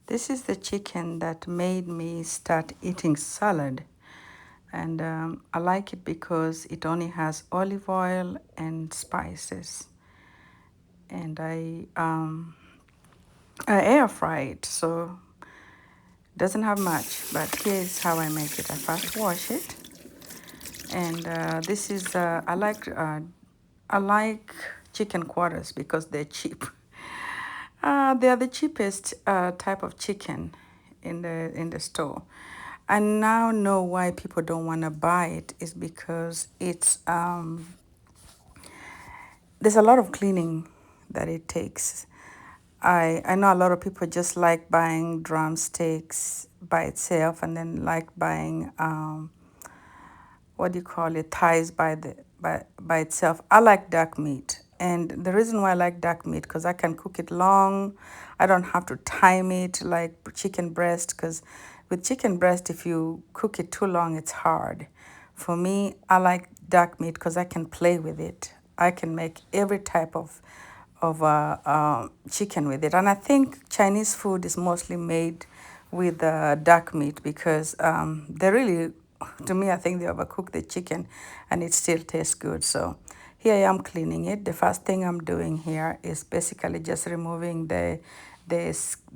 This is the chicken that made me start eating salad. And I like it because it only has olive oil and spices. And I air fry it, so it doesn't have much. But here's how I make it. I first wash it. And this is, I like chicken quarters because they're cheap. They are the cheapest type of chicken in the store. I now know why people don't want to buy it is because there's a lot of cleaning that it takes. I know a lot of people just like buying drumsticks by itself and then like buying what do you call it, thighs by itself. I like duck meat, and the reason why I like duck meat because I can cook it long. I don't have to time it like chicken breast because with chicken breast, if you cook it too long, it's hard. For me, I like duck meat because I can play with it. I can make every type of chicken with it, and I think Chinese food is mostly made with duck meat because they really, to me, I think they overcook the chicken and it still tastes good. So here I am cleaning it. The first thing I'm doing here is basically just removing the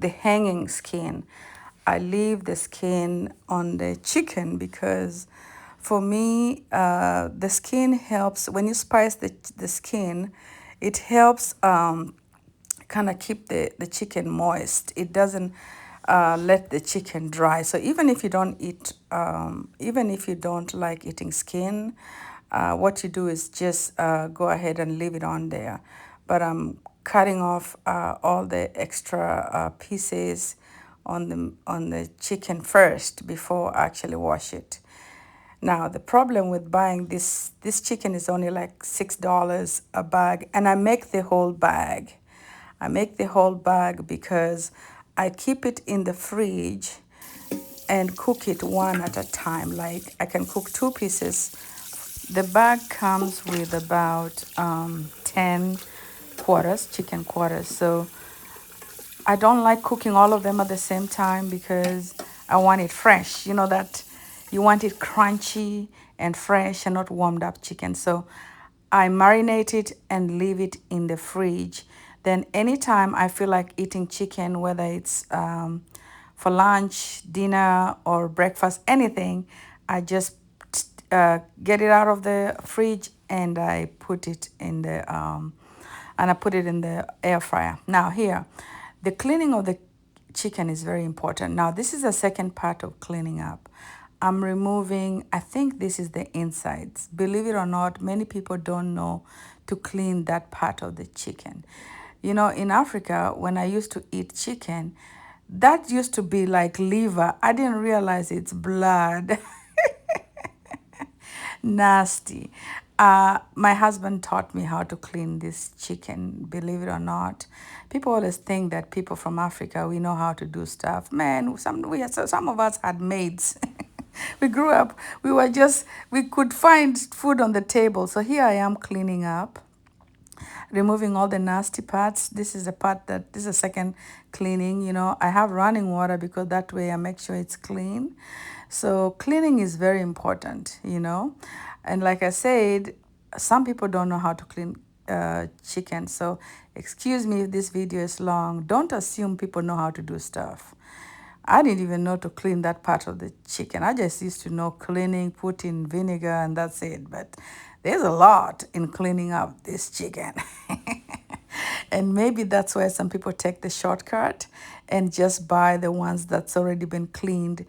hanging skin. I leave the skin on the chicken because for me, the skin helps when you spice the skin, it helps kind of keep the chicken moist. It doesn't let the chicken dry. So even if you don't eat, even if you don't like eating skin, what you do is just go ahead and leave it on there. But I'm cutting off all the extra pieces on the chicken first before I actually wash it. Now the problem with buying this chicken is only like $6 a bag, and I make the whole bag. I make the whole bag because I keep it in the fridge and cook it one at a time. Like I can cook two pieces. The bag comes with about 10 quarters, chicken quarters. So I don't like cooking all of them at the same time because I want it fresh. You know that you want it crunchy and fresh and not warmed up chicken. So I marinate it and leave it in the fridge. Then anytime I feel like eating chicken, whether it's for lunch, dinner, or breakfast, anything, I just get it out of the fridge and I put it in the air fryer. Now here, the cleaning of the chicken is very important. Now this is the second part of cleaning up. I'm removing, I think this is the insides. Believe it or not, many people don't know to clean that part of the chicken. You know, in Africa, when I used to eat chicken, that used to be like liver. I didn't realize it's blood. Nasty. My husband taught me how to clean this chicken, believe it or not. People always think that people from Africa, we know how to do stuff. Man, some of us had maids. We grew up, we could find food on the table. So here I am cleaning up, removing all the nasty parts. This is the second cleaning. You know, I have running water because that way I make sure it's clean. So cleaning is very important, you know. And like I said, some people don't know how to clean chicken. So excuse me if this video is long. Don't assume people know how to do stuff. I didn't even know to clean that part of the chicken. I just used to know cleaning, put in vinegar, and that's it. But there's a lot in cleaning up this chicken. And maybe that's why some people take the shortcut and just buy the ones that's already been cleaned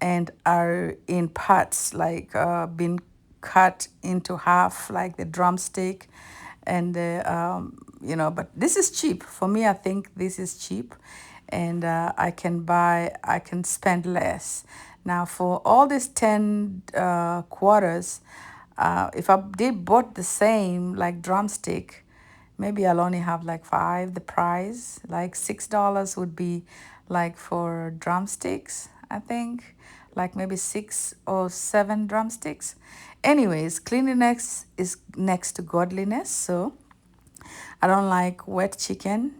and are in parts, like been cut into half, like the drumstick. And, but this is cheap. For me, I think this is cheap. And I can spend less. Now, for all these 10 quarters, if I did bought the same, like drumstick, maybe I'll only have like five the price. Like $6 would be like for drumsticks, I think. Like maybe 6 or 7 drumsticks. Anyways, cleanliness is next to godliness. So I don't like wet chicken.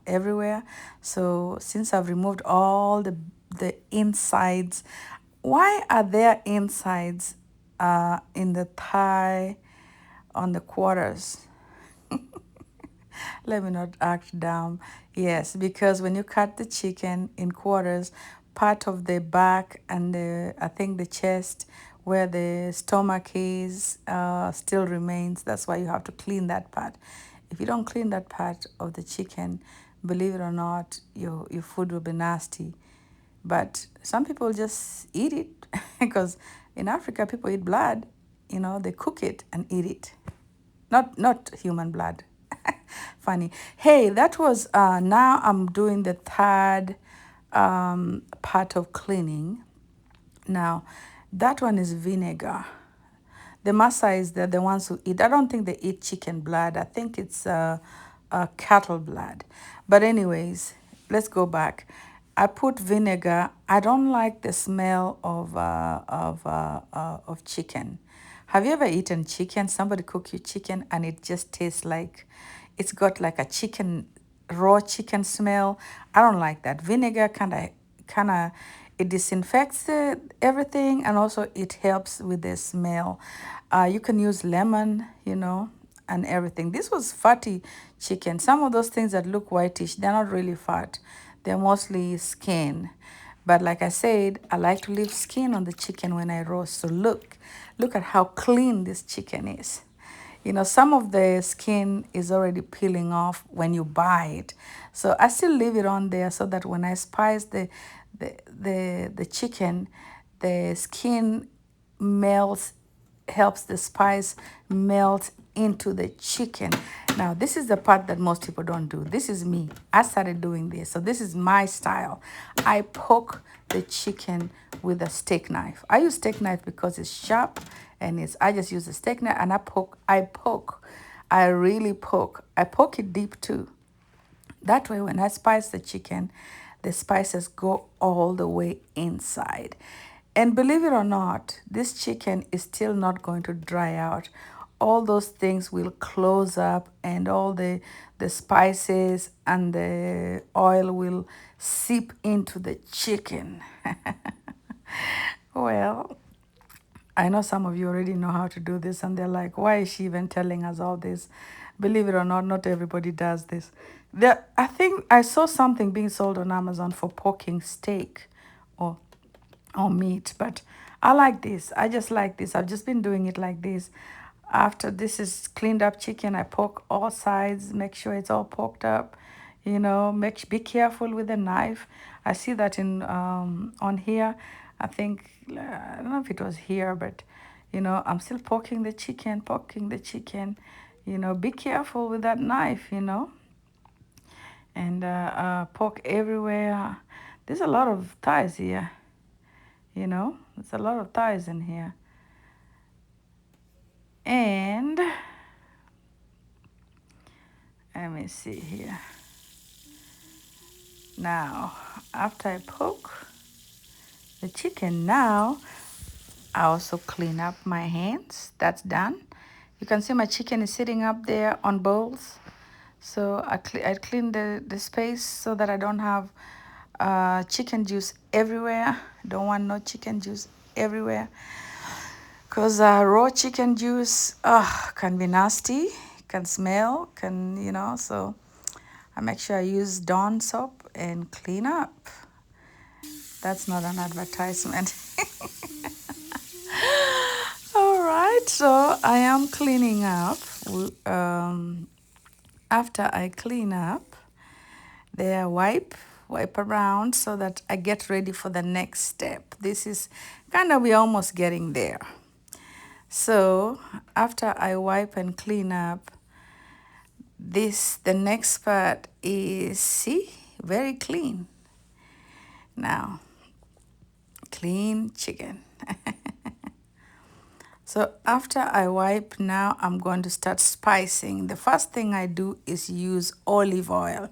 everywhere. So since I've removed all the insides, why are there insides in the thigh on the quarters? Let me not act dumb. Yes, because when you cut the chicken in quarters, part of the back and I think the chest where the stomach is still remains. That's why you have to clean that part. If you don't clean that part of the chicken, believe it or not, your food will be nasty. But some people just eat it because in Africa people eat blood. You know, they cook it and eat it. Not human blood. Funny. Hey, that was now I'm doing the third part of cleaning. Now, that one is vinegar. The Maasai is the ones who eat. I don't think they eat chicken blood. I think it's cattle blood. But anyways, let's go back. I put vinegar. I don't like the smell of chicken. Have you ever eaten chicken? Somebody cook you chicken and it just tastes like it's got like a chicken raw chicken smell. I don't like that. Vinegar kind of it disinfects everything and also it helps with the smell. You can use lemon, you know, and everything. This was fatty chicken. Some of those things that look whitish, they're not really fat. They're mostly skin. But like I said, I like to leave skin on the chicken when I roast. So look at how clean this chicken is. You know, some of the skin is already peeling off when you buy it. So I still leave it on there so that when I spice the chicken, the skin melts, helps the spice melt into the chicken. Now, this is the part that most people don't do. This is me. I started doing this. So this is my style. I poke the chicken with a steak knife. I use steak knife because it's sharp and I just use a steak knife and I really poke. I poke it deep too. That way, when I spice the chicken, the spices go all the way inside. And believe it or not, this chicken is still not going to dry out. All those things will close up and all the spices and the oil will seep into the chicken. Well, I know some of you already know how to do this, and they're like, why is she even telling us all this? Believe it or not, not everybody does this. I think I saw something being sold on Amazon for poking steak or, or meat, but I like this. I just like this. I've just been doing it like this. After this is cleaned up chicken, I poke all sides, make sure it's all poked up. You know, be careful with the knife. I see that in on here. I think I don't know if it was here, but you know, I'm still poking the chicken, poking the chicken. You know, be careful with that knife. You know, and poke everywhere. There's a lot of thighs here. You know, there's a lot of thighs in here, and let me see here. Now, after I poke the chicken, now I also clean up my hands. That's done. You can see my chicken is sitting up there on bowls. So I clean the space so that I don't have chicken juice everywhere. Don't want no chicken juice everywhere. Because raw chicken juice can be nasty, can smell, you know. So I make sure I use Dawn soap and clean up. That's not an advertisement. All right, so I am cleaning up. After I clean up, there wipe around so that I get ready for the next step. This is we're almost getting there. So after I wipe and clean up, the next part is, see, very clean. Now, clean chicken. So after I wipe, now I'm going to start spicing. The first thing I do is use olive oil.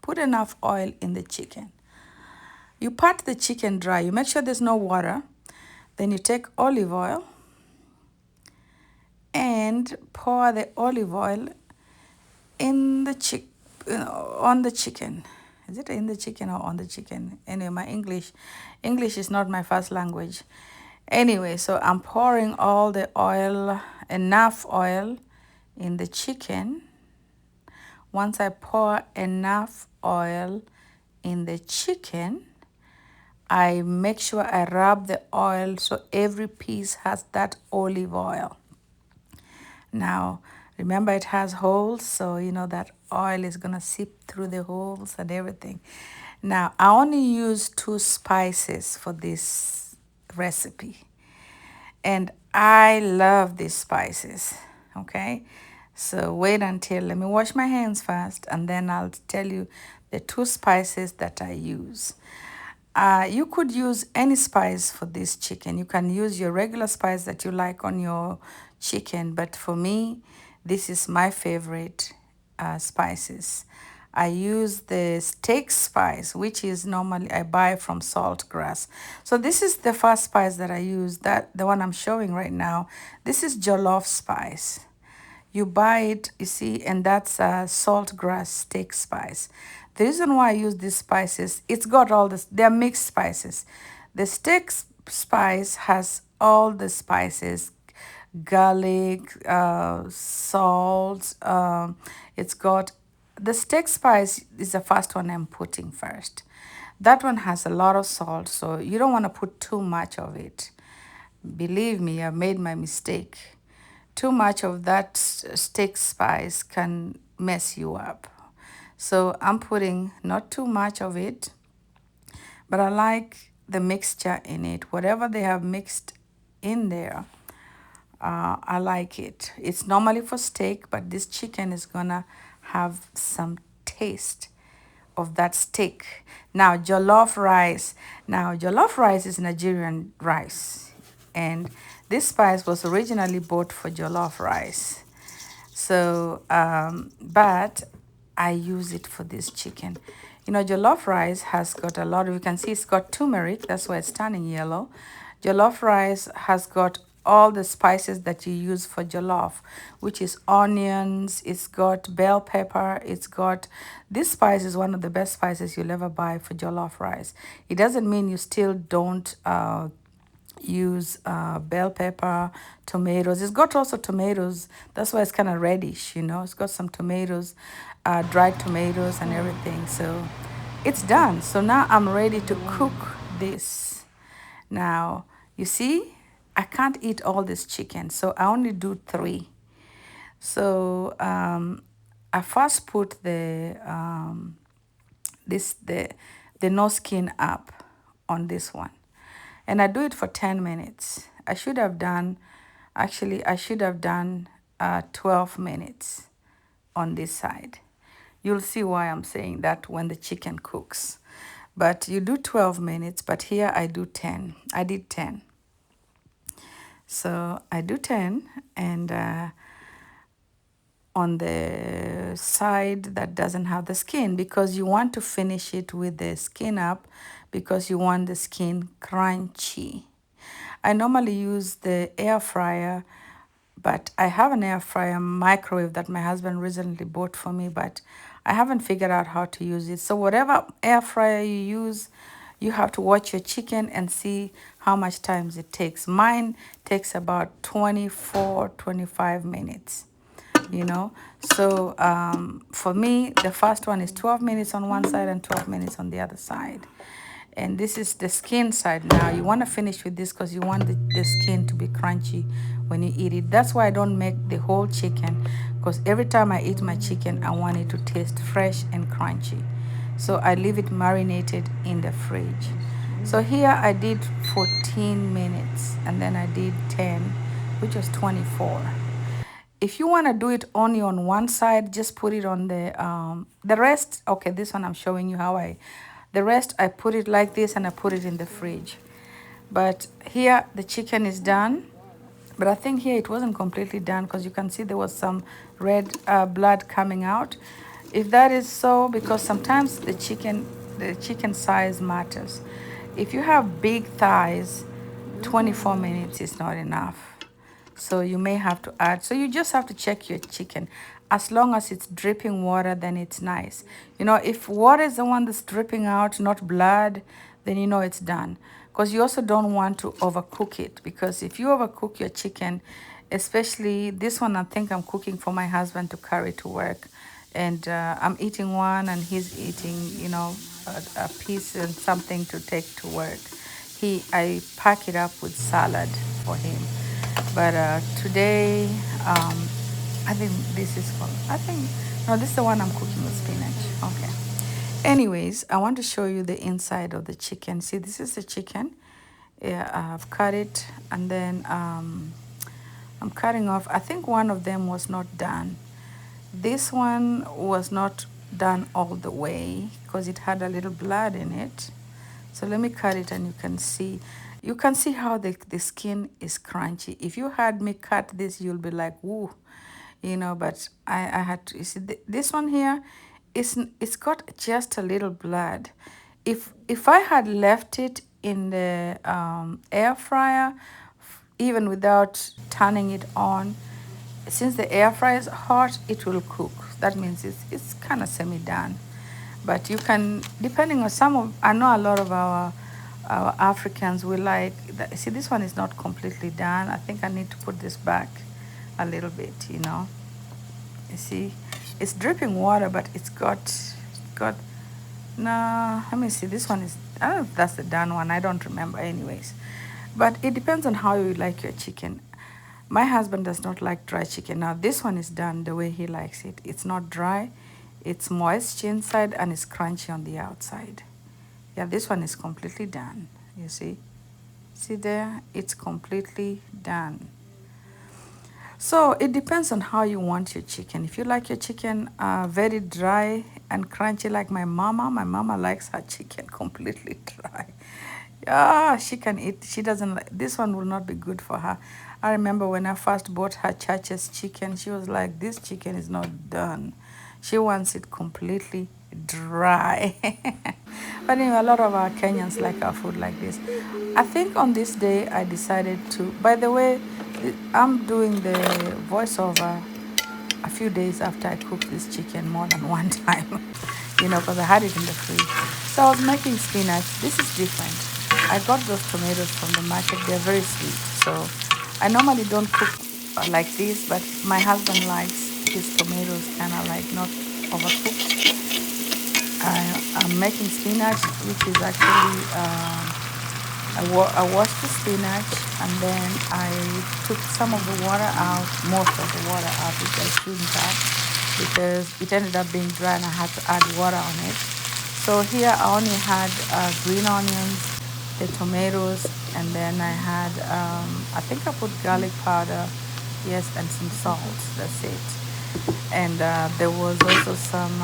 Put enough oil in the chicken. You pat the chicken dry. You make sure there's no water. Then you take olive oil and pour the olive oil in the on the chicken. Is it in the chicken or on the chicken? Anyway, my English is not my first language. Anyway, so I'm pouring all the oil, enough oil in the chicken. Once I pour enough oil in the chicken, I make sure I rub the oil so every piece has that olive oil. Now, remember it has holes, so you know that oil is gonna seep through the holes and everything. Now, I only use 2 spices for this recipe, and I love these spices, okay? So wait until, let me wash my hands first, and then I'll tell you the 2 spices that I use. You could use any spice for this chicken. You can use your regular spice that you like on your chicken, but for me, this is my favorite spices. I use the steak spice, which is normally I buy from Saltgrass. So this is the first spice that I use, that the one I'm showing right now. This is jollof spice. You buy it, you see, and that's Saltgrass steak spice. The reason why I use these spices, it's got all this, they're mixed spices. The steak spice has all the spices, garlic, salt. It's got, the steak spice is the first one I'm putting first. That one has a lot of salt, so you don't want to put too much of it. Believe me, I've made my mistake. Too much of that steak spice can mess you up. So I'm putting not too much of it, but I like the mixture in it. Whatever they have mixed in there, I like it. It's normally for steak, but this chicken is gonna have some taste of that steak. Now, jollof rice. Now, jollof rice is Nigerian rice, and this spice was originally bought for jollof rice. So, but I use it for this chicken. You know, jollof rice has got a lot of, you can see it's got turmeric, that's why it's turning yellow. Jollof rice has got all the spices that you use for jollof, which is onions, it's got bell pepper, it's got, this spice is one of the best spices you'll ever buy for jollof rice. It doesn't mean you still don't use bell pepper, tomatoes. It's got also tomatoes. That's why it's kind of reddish, you know. It's got some tomatoes, dried tomatoes and everything. So it's done. So now I'm ready to cook this. Now, you see, I can't eat all this chicken, so I only do 3. So I first put the no skin up on this one, and I do it for 10 minutes. I should have done, actually, I should have done 12 minutes on this side. You'll see why I'm saying that when the chicken cooks. But you do 12 minutes, but here I do 10. I did 10. So I do 10, and on the side that doesn't have the skin, because you want to finish it with the skin up, because you want the skin crunchy. I normally use the air fryer, but I have an air fryer microwave that my husband recently bought for me, but I haven't figured out how to use it. So whatever air fryer you use, you have to watch your chicken and see how much time it takes. Mine takes about 24, 25 minutes, you know. So for me, the first one is 12 minutes on one side and 12 minutes on the other side. And this is the skin side now. You want to finish with this because you want the skin to be crunchy when you eat it. That's why I don't make the whole chicken, because every time I eat my chicken, I want it to taste fresh and crunchy. So I leave it marinated in the fridge. So here I did 14 minutes, and then I did 10, which was 24. If you want to do it only on one side, just put it on the rest. Okay, this one I'm showing you how the rest I put it like this, and I put it in the fridge. But here the chicken is done. But I think here it wasn't completely done, because you can see there was some red blood coming out. If that is so, because sometimes the chicken size matters. If you have big thighs, 24 minutes is not enough. So you may have to add. So you just have to check your chicken. as long as it's dripping water, then it's nice. You know, if water is the one that's dripping out, not blood, then you know it's done. Because you also don't want to overcook it, because if you overcook your chicken, especially this one, I think I'm cooking for my husband to carry to work, and I'm eating one and he's eating, you know, a piece and something to take to work. I pack it up with salad for him. But today, I think this is for, I think, no, this is the one I'm cooking with spinach. Okay. Anyways, I want to show you the inside of the chicken. See, this is the chicken. Yeah, I've cut it, and then I'm cutting off. I think one of them was not done. This one was not done all the way because it had a little blood in it. So let me cut it and you can see. You can see how the skin is crunchy. If you had me cut this, you'll be like, woo, you know, but I had to, you see, this one here, it's got just a little blood. If I had left it in the air fryer, even without turning it on, since the air fryer is hot, it will cook. That means it's kind of semi-done. But you can, depending on some of, I know a lot of our Africans will like, see, this one is not completely done. I think I need to put this back a little bit, you know. You see, it's dripping water, but it's got, no, let me see, this one is, I don't know if that's the done one, I don't remember anyways. But it depends on how you like your chicken. My husband does not like dry chicken. Now this one is done the way he likes it. It's not dry, it's moist inside and it's crunchy on the outside. Yeah, this one is completely done, you see. See there, it's completely done. So it depends on how you want your chicken. If you like your chicken very dry and crunchy like my mama likes her chicken completely dry. Yeah, she can eat. She doesn't like, this one will not be good for her. I remember when I first bought her Church's chicken, she was like, this chicken is not done. She wants it completely dry. But anyway, a lot of our Kenyans like our food like this. I think on this day I decided to, by the way, I'm doing the voiceover a few days after I cooked this chicken more than one time, you know, because I had it in the fridge. So I was making spinach. This is different. I got those tomatoes from the market. They're very sweet. So I normally don't cook like this, but my husband likes his tomatoes kind of like not overcooked. I'm making spinach, which is actually, I washed the spinach and then I took some of the water out, most of the water out, which I shouldn't have because it ended up being dry and I had to add water on it. So here I only had green onions, the tomatoes, and then I had, I think I put garlic powder, yes, and some salt. That's it. And there was also some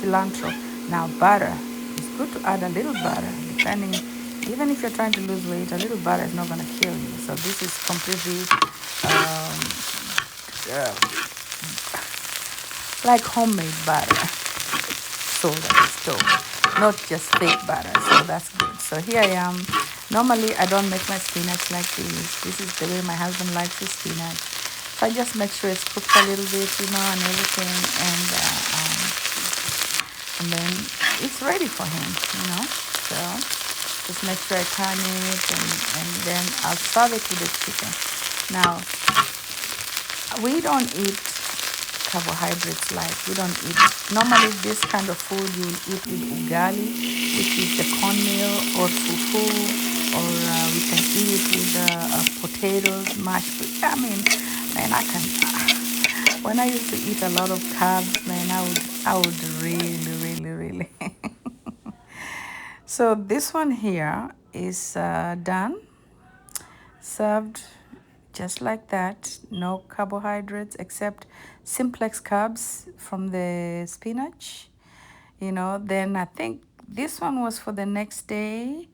cilantro. Now butter, it's good to add a little butter, depending, even if you're trying to lose weight, a little butter is not going to kill you. So this is completely uh, like homemade butter sold at the store, not just fake butter. So that's good. So here I am. Normally I don't make my spinach like this. This is the way my husband likes his spinach. So I just make sure it's cooked a little bit, you know, and everything, and then it's ready for him, you know. So just make sure I turn it, and then I'll serve it with the chicken. Now, we don't eat carbohydrates, like we don't eat, normally this kind of food you will eat with ugali, which is the cornmeal, or fufu, or we can eat it with potatoes, mashed. I mean, man, I can. When I used to eat a lot of carbs, man, I would really. So this one here is done, served just like that. No carbohydrates except simplex carbs from the spinach, you know. Then I think this one was for the next day.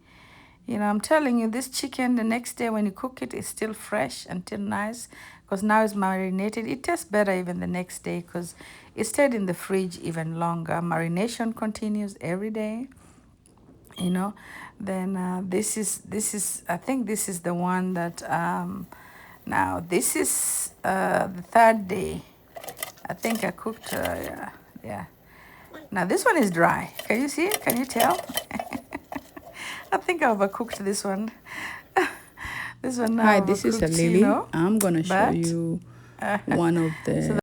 You know, I'm telling you, this chicken, the next day when you cook it, is still fresh and still nice because now it's marinated. It tastes better even the next day because it stayed in the fridge even longer. Marination continues every day, you know. Then this is I think this is the one that now this is the third day. I think I cooked, yeah, yeah. Now this one is dry. Can you see it? Can you tell? I think I overcooked this one. This one Hi, now this is overcooked, Lily. I'm gonna show but you one of so the